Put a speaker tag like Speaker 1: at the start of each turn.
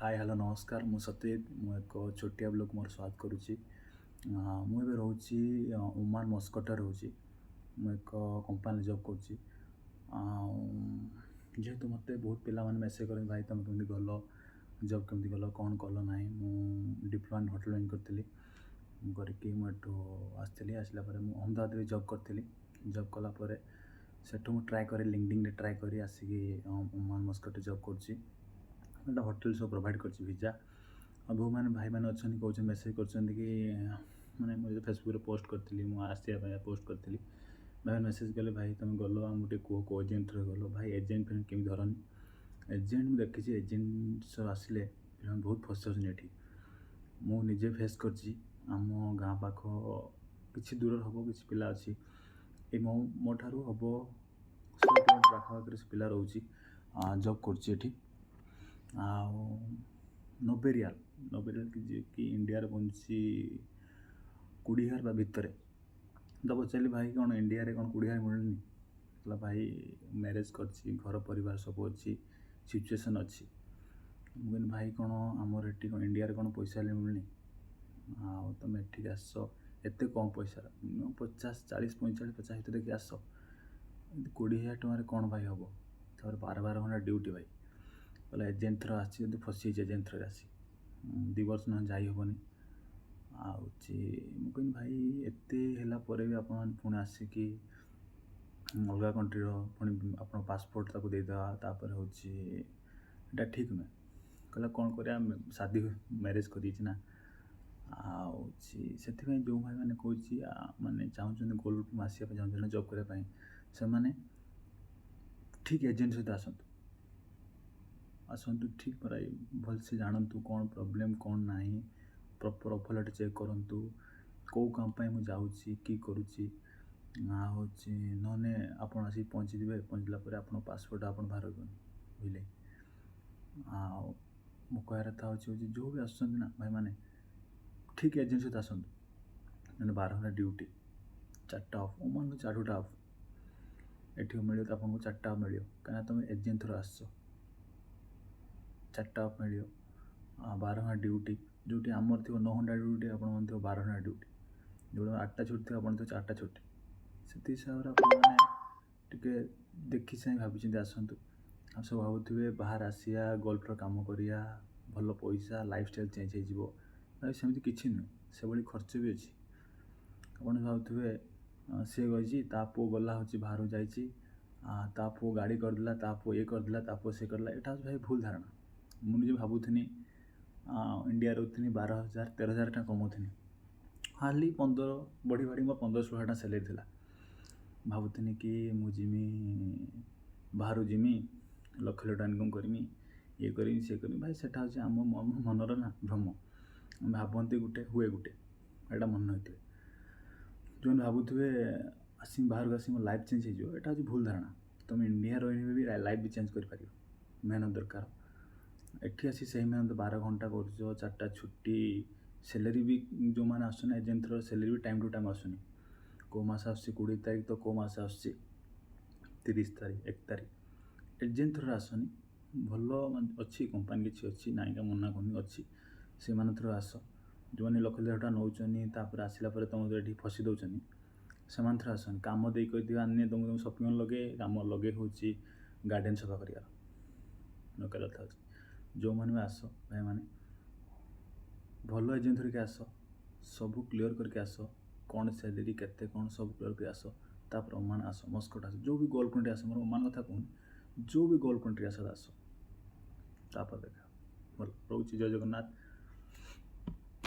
Speaker 1: Hi hello नमस्कार मु सत्यजित मु एक छोटिया ब्लॉग मोर स्वागत करुच्ची मु एबे रोची ओमान मस्कट रोची मु एक कंपनी जॉब करुच्ची जेहेतु मत बहुत पिला माने मेसेज कर भाई तुम केमती गल जॉब केमती गल कौन कल ना मु डिप्लोमा इन होटल मैनेजमेंट करती करके मुझे आसली आसला अहमदाबाद में जॉब करी जॉब कलापर सेठू ट्राए कर लिंक्डइन ट्राए कर आसिक ओमान मस्कट जॉब करुच्ची होटेल सब प्रोवाइड कर भिजा और बहुत मैंने भाई मैंने अच्छा कौन मेसेज कर मैंने मुझे फेसबुक पोस्ट करी मुझे पोस्ट करी भाई मेसेज कले भाई तुम गल मुझे कह को एजेंट गल भाई एजेंट फिर केमी धरनी एजेंट मुझे देखी एजेंट सब आसिले बहुत फसाऊँ ये मुझे फेस कर आम गाँ पाख कि दूर हम कि पिला अच्छी मो ठार हम 100 किलोमीटर पाखापाखि से पिला रोचे जॉब कर नब्बे रियाल कि इंडिया पहुँची 20,000 भितर तो पचारि भाई कौन इंडिया रे कौन 20,000 मिलनी कहला भाई मैरेज कर घर परिवार सब अच्छी सिचुएसन अच्छी मुझे भाई कौन आमर ये कौन इंडिया रे कौन पैसा मिलनी तुम एठिक आस एत कम पैसा मिनिमम 50 40 45 50 भितर देखिए आस 20,000 टकर कौन भाई हम तार 12 घंटा ड्यूटी भाई कहला एजेंट थ्रो आसी फसी एजेंट थ्रो आसी 2 वर्ष ना जाइबनी मुझे भाई एत भी आप आसिकी अलग कंट्री पुणी आप पासपोर्ट ताको देदेवा हूँ ठीक नुहे कहला कौन कर शादी मैरेज करना से जो भाई मैंने कह माने चाहूँ गोल आसपा चाहूँ जॉब करने से मैंने ठीक एजेंट सहित आसतु ठीक पराई भलसे जानतु कौन प्रोब्लेम कौन ना प्रॉपर ऑफर लेटर चेक करूँ कौ काम मुझे जाऊँगी कि करुच्ची हूँ नने आप पहुँची पहुँचला आप पासपोर्ट आप बाहर बुझे मो कह था जो भी आसना भाई मैंने ठीक एजेंट सहित आसतु मैंने 12 घंटा ड्यूटी 4टा ऑफ ओमान को 4टा ऑफ एट मिले तो आपको 4टा ऑफ मिले कहीं तुम एजेंट थ्रो आस 4टा ऑफ मिले 12 घंटा ड्यूटी जोटी आमर थी 9 घंटा ड्यूटी आप 12 घंटा ड्यूटी जो 8टा छुट्टी थी आप 4टा छुट्टी से हिसाब से आपने देखी चाहे भाई आसतु आप सब भावुए बाहर आसिया गल्फर कम करिया भल पैसा लाइफस्टाइल चेंज हो भाई सेमती किसी नुहे से भाई खर्च भी अच्छी आप भावुए सी गई पु गला हूँ बाहर जा पु गाड़ी करदेला पु ये करदेला पु से करला यहाँ भाई भूल धारणा मुझे भावुनी इंडिया रोनी 12,000 13,000 टाँग कमाऊनी हार्डली 15 बढ़ी बढ़ी मोर 15-16 टाँग सैलरी थी भावुनी कि मुझे बाहर जिमी लक्ष लक्ष इनकम करमी ये करी सी करी भाई सेटा हूँ आम मनर ना भ्रम भावती गोटे हुए गोटे यहाँ मन होते जो भावुए आसी बाहर को आसी मो लाइफ चेंज हो यहाँ हूँ भूल धारणा तुम इंडिया रही भी लाइफ भी चेंज कर मेहनत दरकार एठी आसी से मेहनत 12 घंटा कर 4टा छुट्टी सैलरी भी जो मैंने आसना एजेंट थ्रो सैलरी भी टाइम टू टाइम आसुनी को मास 20 तारीख तो को मास 30 तारीख 1 तारीख एजेंट थ्रो आसनी भल अच्छी कंपनी किसी अच्छी नायिका मना करनी अच्छी से थ्रो आस जो मैंने लक्ष लक्ष नौकर आसला तुम ये फसी दौरान से थ्रो आसनी कम दे आने तुमको शॉपिंग मॉल लगे कम लगे हूँ गार्डन सफा कर कथा जो मैंने भी आस भाई मैंने भल एजेंट धरिक आस सब क्लीयर करके आस कौन सैलरी केते कौन सब क्लीयर कर आस तापर ओमान आस मस्कट आस जो भी गोल कंट्री आस मोर ओमान कथा कहूनी जो भी गोल कंट्री आस तापर देखा भल रोचे जय जगन्नाथ।